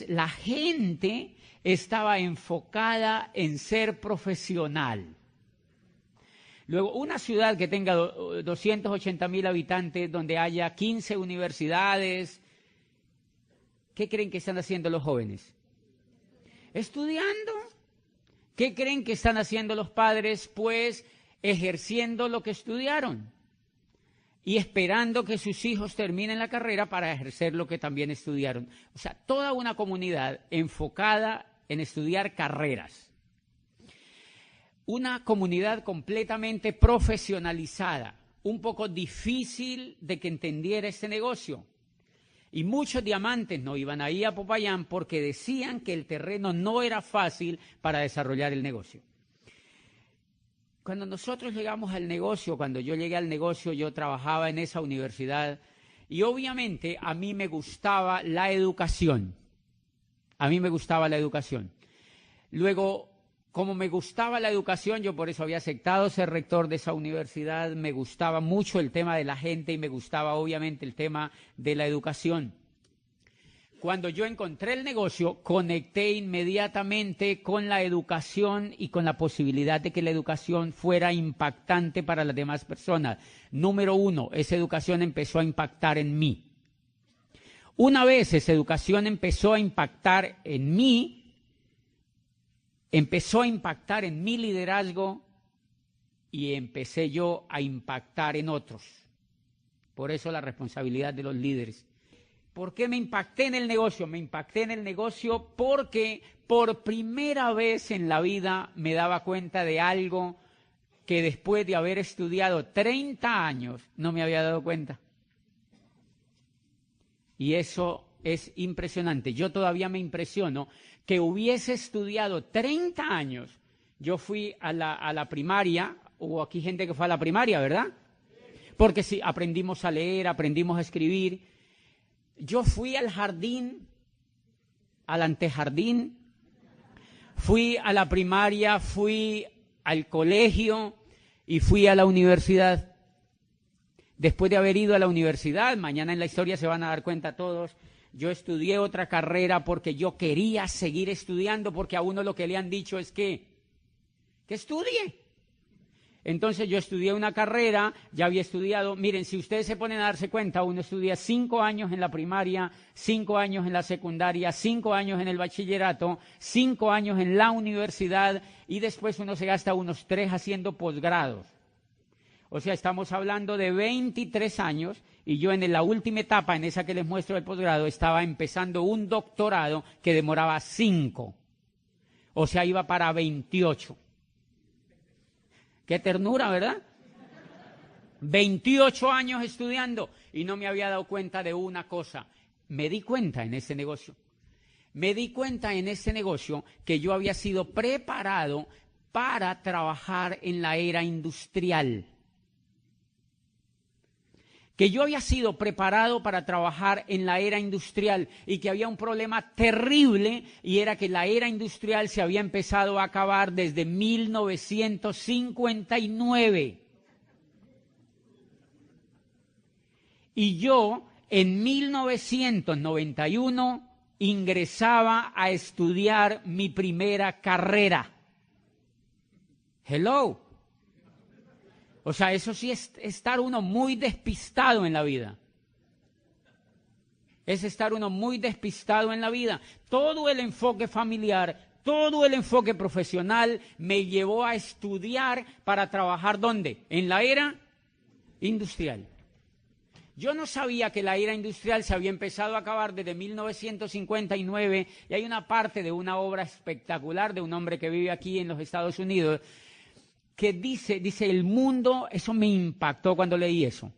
Entonces, la gente estaba enfocada en ser profesional. Luego, una ciudad que tenga 280.000 habitantes, donde haya 15 universidades, ¿qué creen que están haciendo los jóvenes? Estudiando. ¿Qué creen que están haciendo los padres? Pues ejerciendo lo que estudiaron y esperando que sus hijos terminen la carrera para ejercer lo que también estudiaron. O sea, toda una comunidad enfocada en estudiar carreras. Una comunidad completamente profesionalizada, un poco difícil de que entendiera este negocio. Y muchos diamantes no iban ahí a Popayán porque decían que el terreno no era fácil para desarrollar el negocio. Cuando nosotros llegamos al negocio, cuando yo llegué al negocio, yo trabajaba en esa universidad y obviamente a mí me gustaba la educación. A mí me gustaba la educación. Luego, como me gustaba la educación, yo por eso había aceptado ser rector de esa universidad, me gustaba mucho el tema de la gente y me gustaba obviamente el tema de la educación. Cuando yo encontré el negocio, conecté inmediatamente con la educación y con la posibilidad de que la educación fuera impactante para las demás personas. Número uno, esa educación empezó a impactar en mí. Una vez esa educación empezó a impactar en mí, empezó a impactar en mi liderazgo y empecé yo a impactar en otros. Por eso la responsabilidad de los líderes. ¿Por qué me impacté en el negocio? Me impacté en el negocio porque por primera vez en la vida me daba cuenta de algo que después de haber estudiado 30 años no me había dado cuenta. Y eso es impresionante. Yo todavía me impresiono que hubiese estudiado 30 años. Yo fui a la primaria, hubo aquí gente que fue a la primaria, ¿verdad? Porque sí, aprendimos a leer, aprendimos a escribir. Yo fui al jardín, al antejardín, fui a la primaria, fui al colegio y fui a la universidad. Después de haber ido a la universidad, mañana en la historia se van a dar cuenta todos, yo estudié otra carrera porque yo quería seguir estudiando, porque a uno lo que le han dicho es que estudie. Entonces yo estudié una carrera, ya había estudiado, miren, si ustedes se ponen a darse cuenta, uno estudia 5 años en la primaria, 5 años en la secundaria, 5 años en el bachillerato, 5 años en la universidad y después uno se gasta unos 3 haciendo posgrados. O sea, estamos hablando de 23 años y yo en la última etapa, en esa que les muestro el posgrado, estaba empezando un doctorado que demoraba 5. O sea, iba para 28. Qué ternura, ¿verdad? 28 años estudiando y no me había dado cuenta de una cosa. Me di cuenta en ese negocio. Me di cuenta en ese negocio que yo había sido preparado para trabajar en la era industrial. Que yo había sido preparado para trabajar en la era industrial y que había un problema terrible y era que la era industrial se había empezado a acabar desde 1959. Y yo en 1991 ingresaba a estudiar mi primera carrera. Hello. O sea, eso sí es estar uno muy despistado en la vida. Es estar uno muy despistado en la vida. Todo el enfoque familiar, todo el enfoque profesional me llevó a estudiar para trabajar ¿dónde? En la era industrial. Yo no sabía que la era industrial se había empezado a acabar desde 1959 y hay una parte de una obra espectacular de un hombre que vive aquí en los Estados Unidos que dice el mundo, eso me impactó cuando leí eso.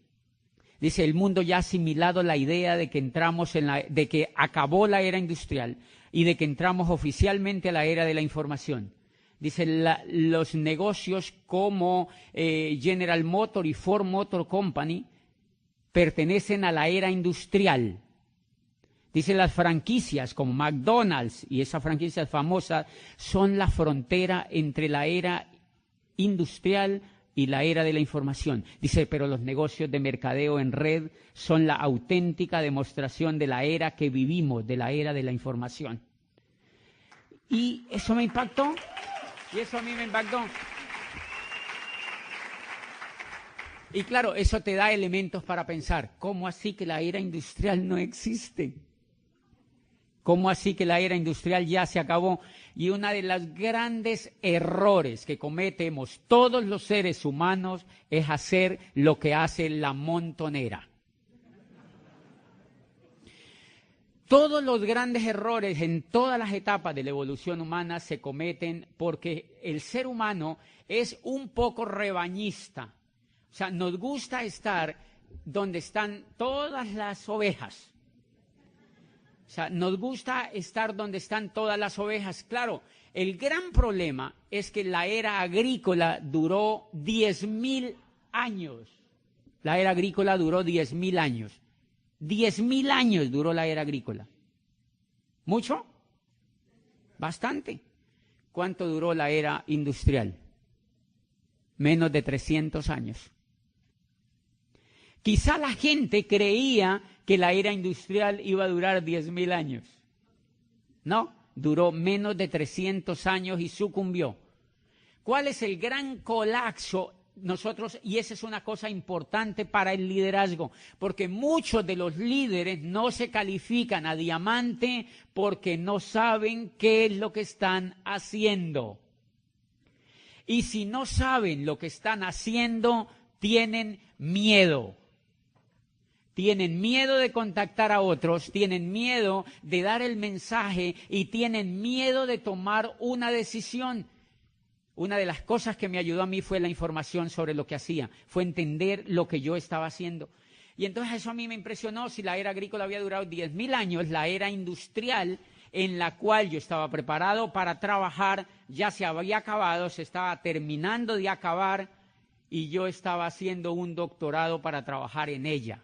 Dice, el mundo ya ha asimilado la idea de que de que acabó la era industrial y de que entramos oficialmente a la era de la información. Dice, los negocios como General Motors y Ford Motor Company pertenecen a la era industrial. Dice, las franquicias como McDonald's y esas franquicias famosas son la frontera entre la era industrial y la era de la información. Dice, pero los negocios de mercadeo en red son la auténtica demostración de la era que vivimos, de la era de la información. Y eso me impactó, y eso a mí me impactó. Y claro, eso te da elementos para pensar, ¿cómo así que la era industrial no existe? ¿Cómo así que la era industrial ya se acabó? Y uno de los grandes errores que cometemos todos los seres humanos es hacer lo que hace la montonera. Todos los grandes errores en todas las etapas de la evolución humana se cometen porque el ser humano es un poco rebañista. O sea, nos gusta estar donde están todas las ovejas. O sea, nos gusta estar donde están todas las ovejas. Claro, el gran problema es que la era agrícola duró 10.000 años. La era agrícola duró 10.000 años. 10.000 años duró la era agrícola. ¿Mucho? Bastante. ¿Cuánto duró la era industrial? Menos de 300 años. Quizá la gente creía que la era industrial iba a durar 10.000 años. No, duró menos de 300 años y sucumbió. ¿Cuál es el gran colapso? Nosotros, y esa es una cosa importante para el liderazgo, porque muchos de los líderes no se califican a diamante porque no saben qué es lo que están haciendo. Y si no saben lo que están haciendo, tienen miedo. Tienen miedo de contactar a otros, tienen miedo de dar el mensaje y tienen miedo de tomar una decisión. Una de las cosas que me ayudó a mí fue la información sobre lo que hacía, fue entender lo que yo estaba haciendo. Y entonces eso a mí me impresionó. Si la era agrícola había durado 10.000 años, la era industrial en la cual yo estaba preparado para trabajar ya se había acabado, se estaba terminando de acabar y yo estaba haciendo un doctorado para trabajar en ella.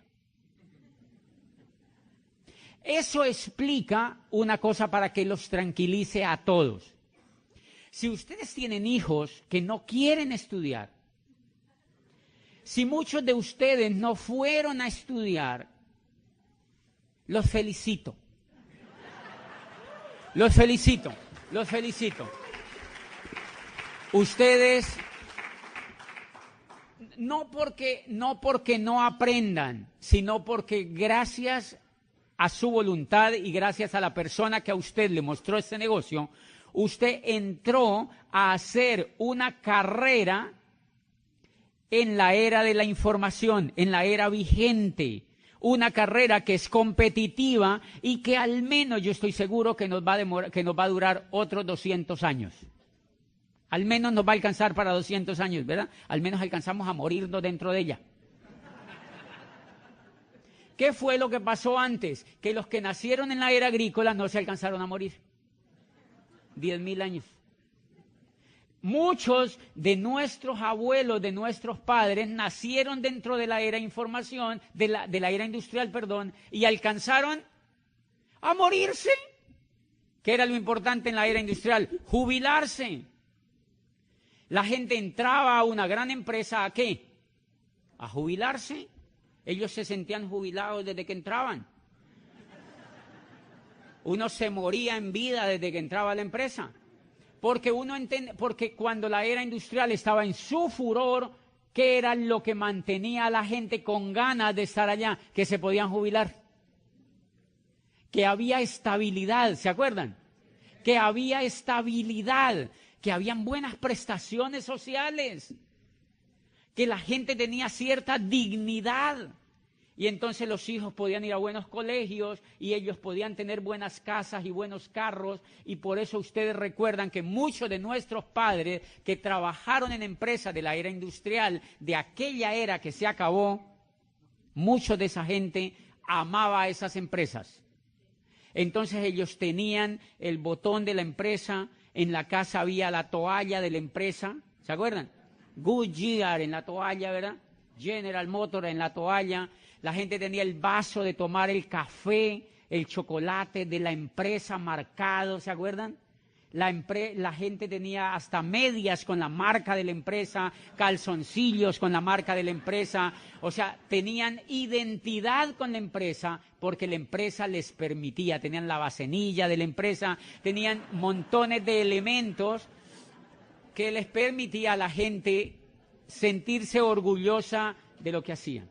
Eso explica una cosa para que los tranquilice a todos. Si ustedes tienen hijos que no quieren estudiar, si muchos de ustedes no fueron a estudiar, los felicito. Los felicito, los felicito. Ustedes, no porque no aprendan, sino porque gracias a su voluntad y gracias a la persona que a usted le mostró este negocio, usted entró a hacer una carrera en la era de la información, en la era vigente, una carrera que es competitiva y que al menos yo estoy seguro que nos va a durar otros 200 años. Al menos nos va a alcanzar para 200 años, ¿verdad? Al menos alcanzamos a morirnos dentro de ella. ¿Qué fue lo que pasó antes? Que los que nacieron en la era agrícola no se alcanzaron a morir. 10.000 años. Muchos de nuestros abuelos, de nuestros padres, nacieron dentro de la era información, de la era industrial, perdón, y alcanzaron a morirse. ¿Qué era lo importante en la era industrial? Jubilarse. La gente entraba a una gran empresa, ¿a qué? A jubilarse. Ellos se sentían jubilados desde que entraban. Uno se moría en vida desde que entraba a la empresa. Porque cuando la era industrial estaba en su furor, ¿qué era lo que mantenía a la gente con ganas de estar allá? Que se podían jubilar. Que había estabilidad, ¿se acuerdan? Que había estabilidad, que habían buenas prestaciones sociales, que la gente tenía cierta dignidad. Y entonces los hijos podían ir a buenos colegios y ellos podían tener buenas casas y buenos carros. Y por eso ustedes recuerdan que muchos de nuestros padres que trabajaron en empresas de la era industrial, de aquella era que se acabó, muchos de esa gente amaba a esas empresas. Entonces ellos tenían el botón de la empresa, en la casa había la toalla de la empresa, ¿se acuerdan? Goodyear en la toalla, ¿verdad? General Motors en la toalla. La gente tenía el vaso de tomar el café, el chocolate de la empresa marcado, ¿se acuerdan? La gente tenía hasta medias con la marca de la empresa, calzoncillos con la marca de la empresa. O sea, tenían identidad con la empresa porque la empresa les permitía. Tenían la bacenilla de la empresa, tenían montones de elementos que les permitía a la gente sentirse orgullosa de lo que hacían.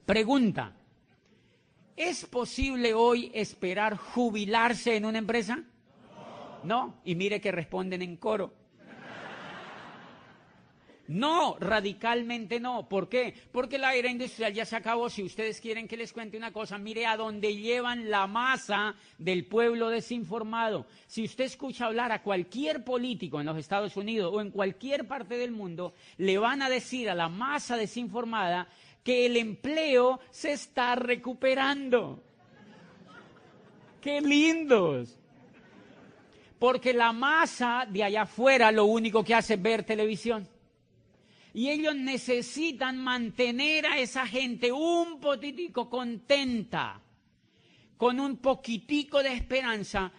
Pregunta: ¿es posible hoy esperar jubilarse en una empresa? No, y mire que responden en coro. No, radicalmente no. ¿Por qué? Porque la era industrial ya se acabó. Si ustedes quieren que les cuente una cosa, mire a dónde llevan la masa del pueblo desinformado. Si usted escucha hablar a cualquier político en los Estados Unidos o en cualquier parte del mundo, le van a decir a la masa desinformada que el empleo se está recuperando. ¡Qué lindos! Porque la masa de allá afuera lo único que hace es ver televisión. Y ellos necesitan mantener a esa gente un poquitico contenta, con un poquitico de esperanza,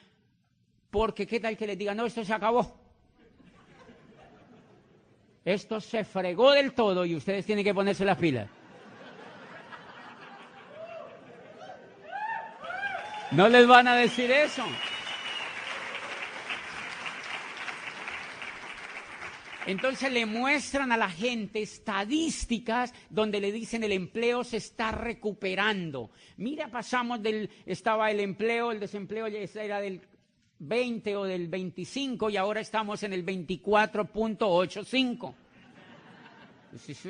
porque qué tal que les digan: no, esto se acabó. Esto se fregó del todo y ustedes tienen que ponerse las pilas. No les van a decir eso. Entonces le muestran a la gente estadísticas donde le dicen el empleo se está recuperando. Mira, estaba el empleo, el desempleo era del 20 o del 25 y ahora estamos en el 24.85.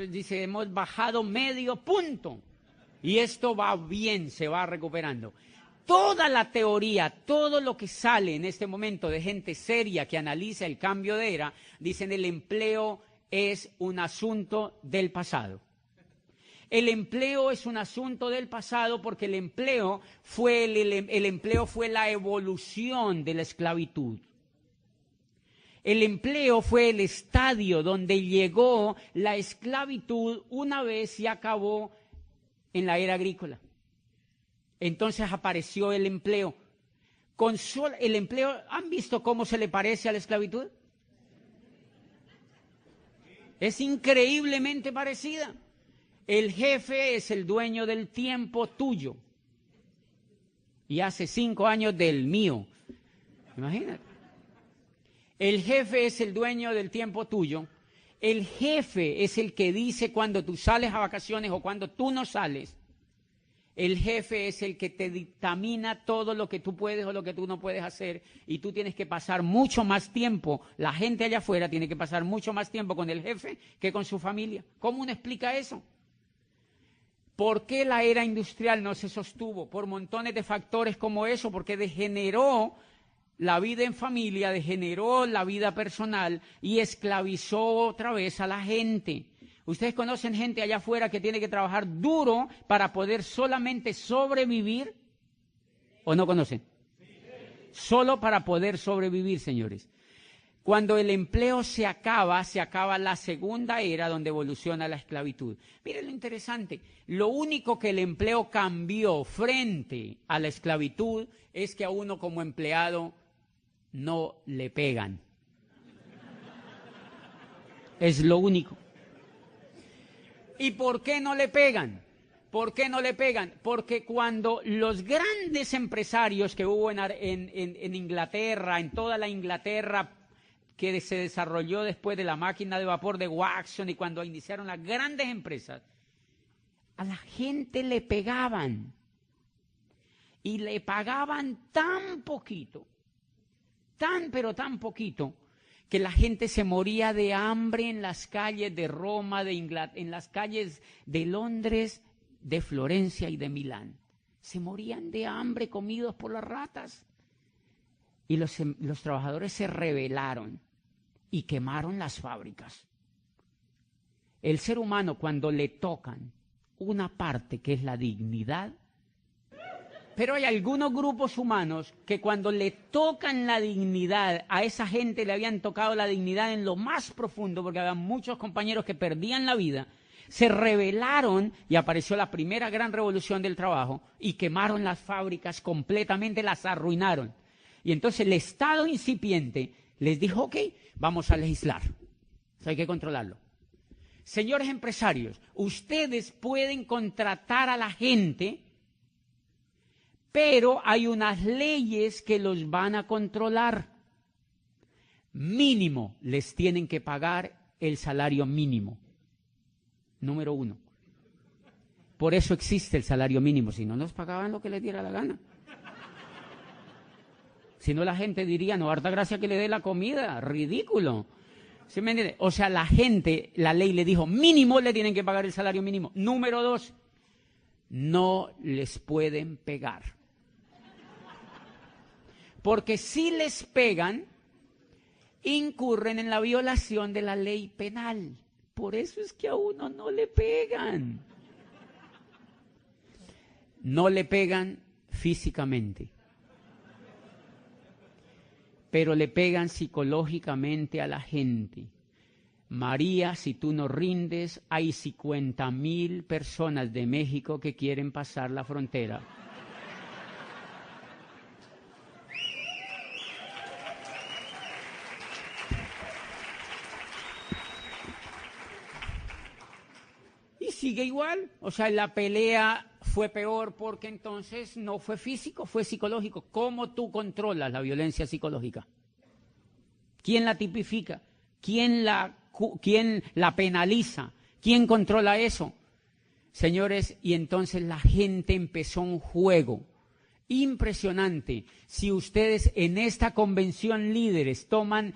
Dice, hemos bajado medio punto y esto va bien, se va recuperando. Toda la teoría, todo lo que sale en este momento de gente seria que analiza el cambio de era, dicen el empleo es un asunto del pasado. El empleo es un asunto del pasado porque el empleo fue la evolución de la esclavitud. El empleo fue el estadio donde llegó la esclavitud una vez y acabó en la era agrícola. Entonces apareció el empleo. El empleo, ¿han visto cómo se le parece a la esclavitud? Es increíblemente parecida. El jefe es el dueño del tiempo tuyo. Y hace 5 años del mío. Imagínate. El jefe es el dueño del tiempo tuyo. El jefe es el que dice cuando tú sales a vacaciones o cuando tú no sales. El jefe es el que te dictamina todo lo que tú puedes o lo que tú no puedes hacer y tú tienes que pasar mucho más tiempo, la gente allá afuera tiene que pasar mucho más tiempo con el jefe que con su familia. ¿Cómo uno explica eso? ¿Por qué la era industrial no se sostuvo? Por montones de factores como eso, porque degeneró la vida en familia, degeneró la vida personal y esclavizó otra vez a la gente. ¿Ustedes conocen gente allá afuera que tiene que trabajar duro para poder solamente sobrevivir? ¿O no conocen? Solo para poder sobrevivir, señores. Cuando el empleo se acaba la segunda era donde evoluciona la esclavitud. Miren lo interesante, lo único que el empleo cambió frente a la esclavitud es que a uno como empleado no le pegan. Es lo único. ¿Y por qué no le pegan? ¿Por qué no le pegan? Porque cuando los grandes empresarios que hubo en Inglaterra, en toda la Inglaterra que se desarrolló después de la máquina de vapor de Watson y cuando iniciaron las grandes empresas, a la gente le pegaban y le pagaban tan poquito, pero tan poquito, que la gente se moría de hambre en las calles de Roma, en las calles de Londres, de Florencia y de Milán. Se morían de hambre comidos por las ratas. Y los trabajadores se rebelaron y quemaron las fábricas. El ser humano, cuando le tocan una parte que es la dignidad, pero hay algunos grupos humanos que cuando le tocan la dignidad, a esa gente le habían tocado la dignidad en lo más profundo, porque había muchos compañeros que perdían la vida, se rebelaron y apareció la primera gran revolución del trabajo y quemaron las fábricas completamente, las arruinaron. Y entonces el Estado incipiente les dijo, ok, vamos a legislar. Eso hay que controlarlo. Señores empresarios, ustedes pueden contratar a la gente, pero hay unas leyes que los van a controlar. Mínimo, les tienen que pagar el salario mínimo. Número 1. Por eso existe el salario mínimo. Si no, nos pagaban lo que les diera la gana. Si no, la gente diría, no, harta gracia que le dé la comida. Ridículo. ¿Sí me entiende? O sea, la gente, la ley le dijo, mínimo le tienen que pagar el salario mínimo. Número 2, no les pueden pegar. Porque si les pegan, incurren en la violación de la ley penal. Por eso es que a uno no le pegan. No le pegan físicamente, pero le pegan psicológicamente a la gente. María, si tú no rindes, hay 50,000 personas de México que quieren pasar la frontera. Y sigue igual, o sea, la pelea fue peor porque entonces no fue físico, fue psicológico. ¿Cómo tú controlas la violencia psicológica? ¿Quién la tipifica? ¿Quién la penaliza? ¿Quién controla eso? Señores, y entonces la gente empezó un juego impresionante. Si ustedes en esta convención líderes toman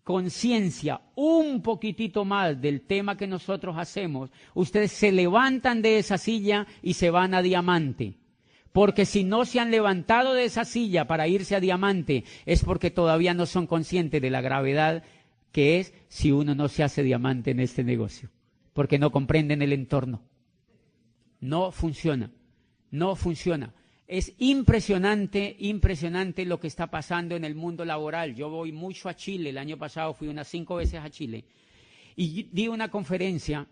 conciencia un poquitito más del tema que nosotros hacemos, ustedes se levantan de esa silla y se van a Diamante. Porque si no se han levantado de esa silla para irse a Diamante, es porque todavía no son conscientes de la gravedad que es si uno no se hace diamante en este negocio. Porque no comprenden el entorno. No funciona. No funciona. Es impresionante, impresionante lo que está pasando en el mundo laboral. Yo voy mucho a Chile. El año pasado fui unas 5 veces a Chile. Y di una conferencia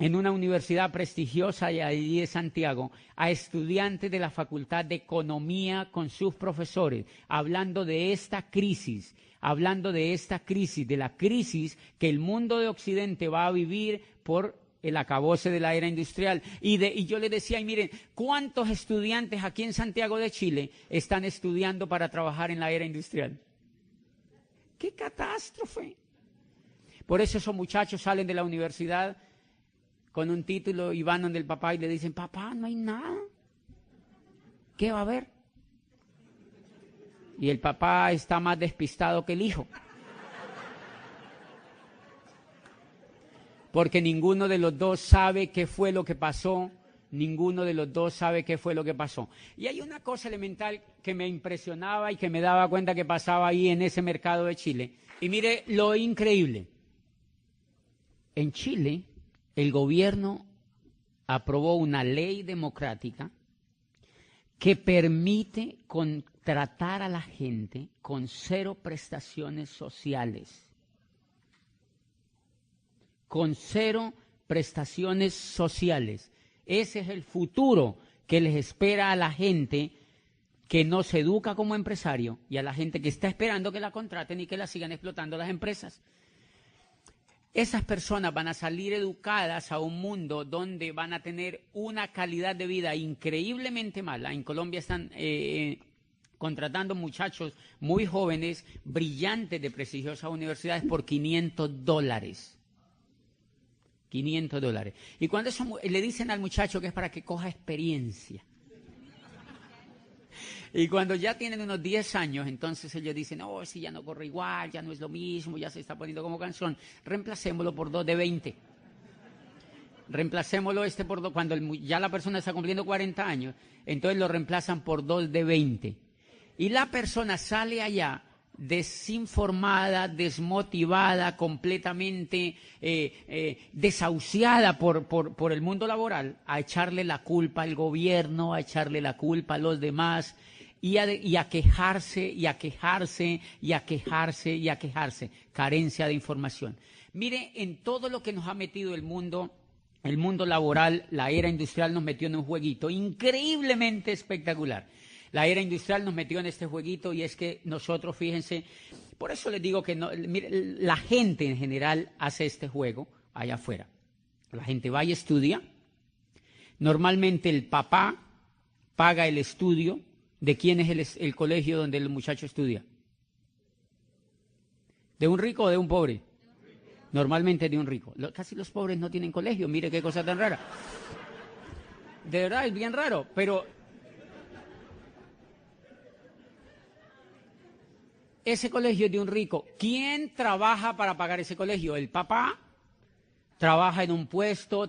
en una universidad prestigiosa allí de Santiago a estudiantes de la Facultad de Economía con sus profesores, hablando de esta crisis, de la crisis que el mundo de Occidente va a vivir por el acabose de la era industrial. Y yo les decía, y miren, ¿cuántos estudiantes aquí en Santiago de Chile están estudiando para trabajar en la era industrial? ¡Qué catástrofe! Por eso esos muchachos salen de la universidad con un título y van donde el papá y le dicen, papá, no hay nada. ¿Qué va a haber? Y el papá está más despistado que el hijo. Porque ninguno de los dos sabe qué fue lo que pasó. Ninguno de los dos sabe qué fue lo que pasó. Y hay una cosa elemental que me impresionaba y que me daba cuenta que pasaba ahí en ese mercado de Chile. Y mire lo increíble. En Chile, el gobierno aprobó una ley democrática que permite contratar a la gente con 0 prestaciones sociales. Con 0 prestaciones sociales. Ese es el futuro que les espera a la gente que no se educa como empresario y a la gente que está esperando que la contraten y que la sigan explotando las empresas. Esas personas van a salir educadas a un mundo donde van a tener una calidad de vida increíblemente mala. En Colombia están contratando muchachos muy jóvenes, brillantes de prestigiosas universidades por $500. $500. Y cuando eso, le dicen al muchacho que es para que coja experiencia. Y cuando ya tienen unos 10 años, entonces ellos dicen, oh, si ya no corre igual, ya no es lo mismo, ya se está poniendo como canción, reemplacémoslo por 2 de 20. Reemplacémoslo por 2, cuando ya la persona está cumpliendo 40 años, entonces lo reemplazan por 2 de 20. Y la persona sale allá desinformada, desmotivada, completamente desahuciada por el mundo laboral, a echarle la culpa al gobierno, a echarle la culpa a los demás y a quejarse, y a quejarse, y a quejarse, y a quejarse. Carencia de información. Mire, en todo lo que nos ha metido el mundo laboral, la era industrial nos metió en un jueguito increíblemente espectacular. La era industrial nos metió en este jueguito y es que nosotros, fíjense, por eso les digo que no, mire, la gente en general hace este juego allá afuera. La gente va y estudia. Normalmente el papá paga el estudio. ¿De quién es el colegio donde el muchacho estudia? ¿De un rico o de un pobre? Normalmente de un rico. Casi los pobres no tienen colegio, mire qué cosa tan rara. De verdad, es bien raro, pero ese colegio es de un rico. ¿Quién trabaja para pagar ese colegio? El papá trabaja en un puesto,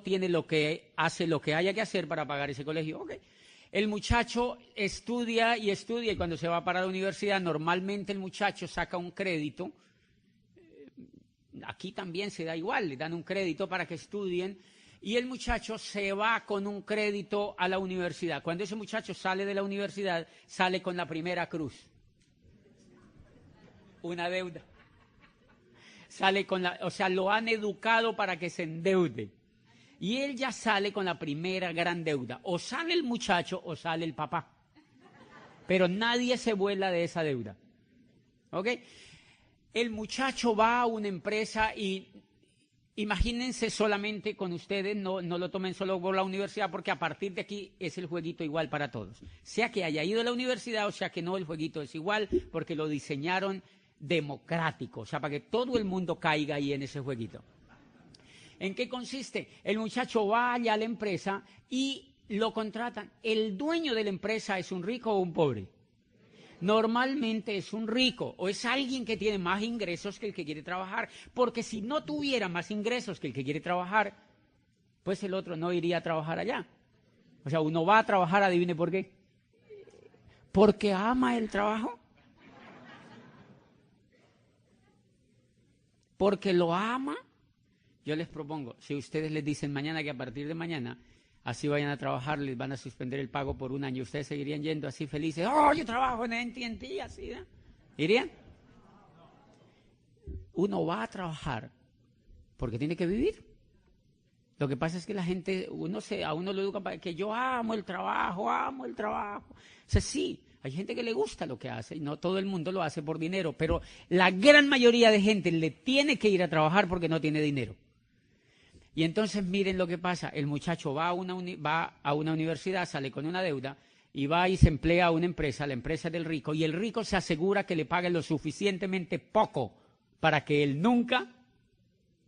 hace lo que haya que hacer para pagar ese colegio. Okay. El muchacho estudia y cuando se va para la universidad, normalmente el muchacho saca un crédito. Aquí también se da igual, le dan un crédito para que estudien y el muchacho se va con un crédito a la universidad. Cuando ese muchacho sale de la universidad, sale con la primera cruz. Una deuda. Sale lo han educado para que se endeude. Y él ya sale con la primera gran deuda. O sale el muchacho o sale el papá. Pero nadie se vuela de esa deuda. ¿Ok? El muchacho va a una empresa y imagínense solamente con ustedes, no lo tomen solo por la universidad, porque a partir de aquí es el jueguito igual para todos. Sea que haya ido a la universidad o sea que no, el jueguito es igual porque lo diseñaron democrático. O sea, para que todo el mundo caiga ahí en ese jueguito. ¿En qué consiste? El muchacho va allá a la empresa y lo contratan. ¿El dueño de la empresa es un rico o un pobre? Normalmente es un rico o es alguien que tiene más ingresos que el que quiere trabajar. Porque si no tuviera más ingresos que el que quiere trabajar, pues el otro no iría a trabajar allá. O sea, uno va a trabajar, adivine por qué. Porque ama el trabajo. Porque lo ama. Yo les propongo, si ustedes les dicen mañana que a partir de mañana, así vayan a trabajar, les van a suspender el pago por un año, ¿ustedes seguirían yendo así felices? ¡Oh, yo trabajo en AT&T! Así, ¿no? ¿Irían? Uno va a trabajar porque tiene que vivir. Lo que pasa es que la gente, a uno lo educa para que yo amo el trabajo. O sea, sí, hay gente que le gusta lo que hace y no todo el mundo lo hace por dinero, pero la gran mayoría de gente le tiene que ir a trabajar porque no tiene dinero. Y entonces miren lo que pasa, el muchacho va a una universidad, sale con una deuda y va y se emplea a una empresa, la empresa del rico, y el rico se asegura que le pague lo suficientemente poco para que él nunca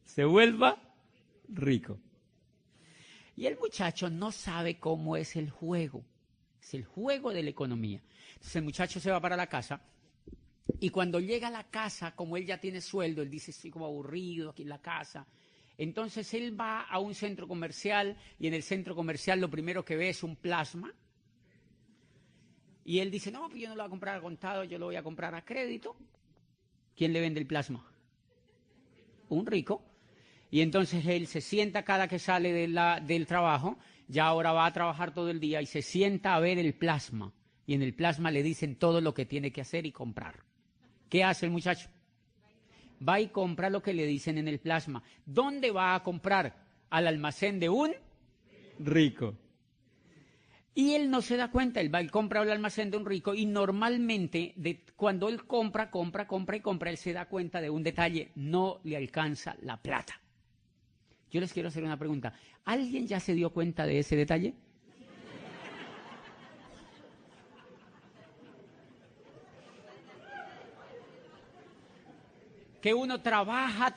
se vuelva rico. Y el muchacho no sabe cómo es el juego de la economía. Entonces el muchacho se va para la casa y cuando llega a la casa, como él ya tiene sueldo, él dice, estoy como aburrido aquí en la casa. Entonces él va a un centro comercial y en el centro comercial lo primero que ve es un plasma. Y él dice, no, pues yo no lo voy a comprar a contado, yo lo voy a comprar a crédito. ¿Quién le vende el plasma? Un rico. Y entonces él se sienta cada que sale del trabajo, ya ahora va a trabajar todo el día y se sienta a ver el plasma. Y en el plasma le dicen todo lo que tiene que hacer y comprar. ¿Qué hace el muchacho? Va y compra lo que le dicen en el plasma. ¿Dónde va a comprar? Al almacén de un rico. Y él no se da cuenta, él va y compra al almacén de un rico y normalmente cuando él compra, él se da cuenta de un detalle, no le alcanza la plata. Yo les quiero hacer una pregunta. ¿Alguien ya se dio cuenta de ese detalle? Que uno trabaja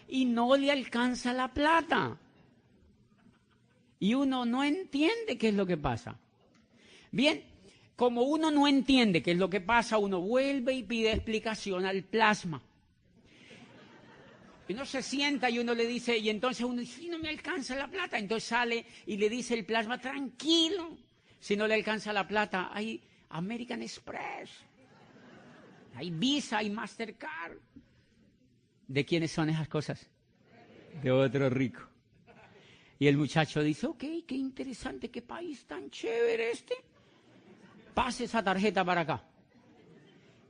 y no le alcanza la plata. Y uno no entiende qué es lo que pasa. Bien, como uno no entiende qué es lo que pasa, uno vuelve y pide explicación al plasma. Y uno se sienta y uno le dice, y entonces uno dice, si no me alcanza la plata, entonces sale y le dice el plasma, tranquilo, si no le alcanza la plata, hay American Express, hay Visa, hay Mastercard. ¿De quiénes son esas cosas? De otro rico. Y el muchacho dice, ok, qué interesante, qué país tan chévere este. Pase esa tarjeta para acá.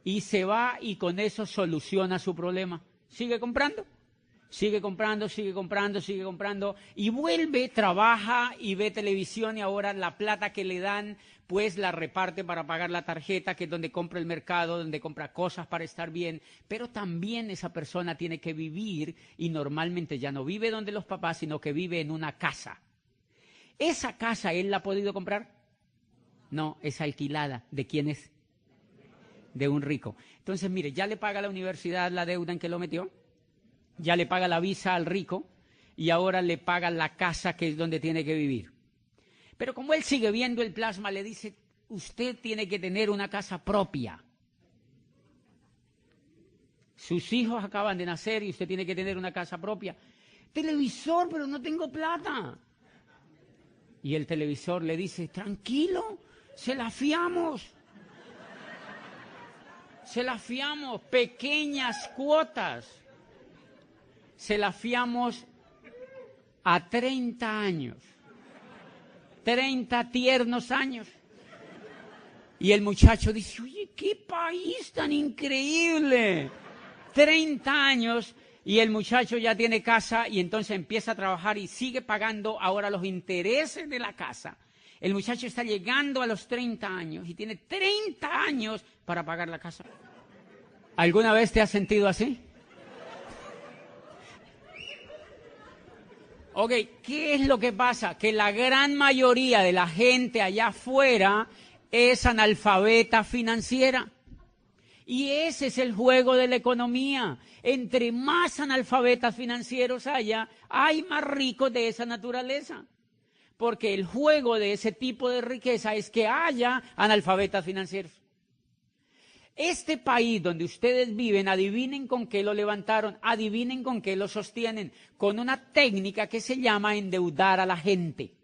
Y se va y con eso soluciona su problema. ¿Sigue comprando? Sigue comprando, sigue comprando, sigue comprando y vuelve, trabaja y ve televisión y ahora la plata que le dan pues la reparte para pagar la tarjeta, que es donde compra el mercado, donde compra cosas para estar bien, pero también esa persona tiene que vivir y normalmente ya no vive donde los papás, sino que vive en una casa. ¿Esa casa él la ha podido comprar? No, es alquilada. ¿De quién es? De un rico. Entonces, mire, ya le paga la universidad la deuda en que lo metió, ya le paga la visa al rico y ahora le paga la casa que es donde tiene que vivir. Pero como él sigue viendo el plasma, le dice, usted tiene que tener una casa propia. Sus hijos acaban de nacer y usted tiene que tener una casa propia. Televisor, pero no tengo plata. Y el televisor le dice, tranquilo, se la fiamos. Se la fiamos, pequeñas cuotas. Se la fiamos a 30 años. 30 tiernos años. Y el muchacho dice, oye, qué país tan increíble. 30 años y el muchacho ya tiene casa y entonces empieza a trabajar y sigue pagando ahora los intereses de la casa. El muchacho está llegando a los 30 años y tiene 30 años para pagar la casa. ¿Alguna vez te has sentido así? Ok, ¿qué es lo que pasa? Que la gran mayoría de la gente allá afuera es analfabeta financiera. Y ese es el juego de la economía. Entre más analfabetas financieros haya, hay más ricos de esa naturaleza. Porque el juego de ese tipo de riqueza es que haya analfabetas financieros. Este país donde ustedes viven, adivinen con qué lo levantaron, adivinen con qué lo sostienen, con una técnica que se llama endeudar a la gente.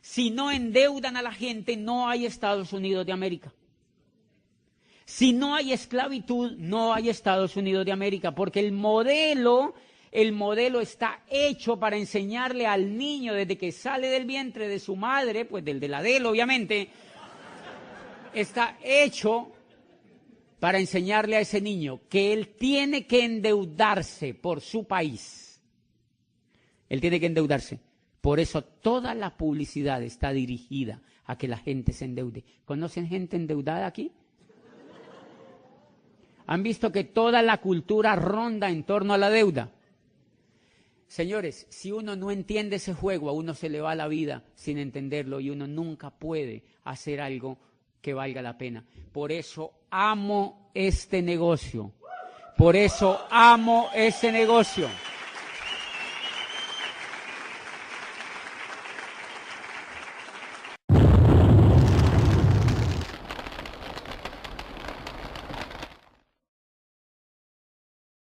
Si no endeudan a la gente, no hay Estados Unidos de América. Si no hay esclavitud, no hay Estados Unidos de América, porque el modelo está hecho para enseñarle al niño desde que sale del vientre de su madre, pues del de la de él, obviamente, está hecho para enseñarle a ese niño que él tiene que endeudarse por su país. Él tiene que endeudarse. Por eso toda la publicidad está dirigida a que la gente se endeude. ¿Conocen gente endeudada aquí? ¿Han visto que toda la cultura ronda en torno a la deuda? Señores, si uno no entiende ese juego, a uno se le va la vida sin entenderlo y uno nunca puede hacer algo que valga la pena. Por eso amo este negocio. Por eso amo ese negocio.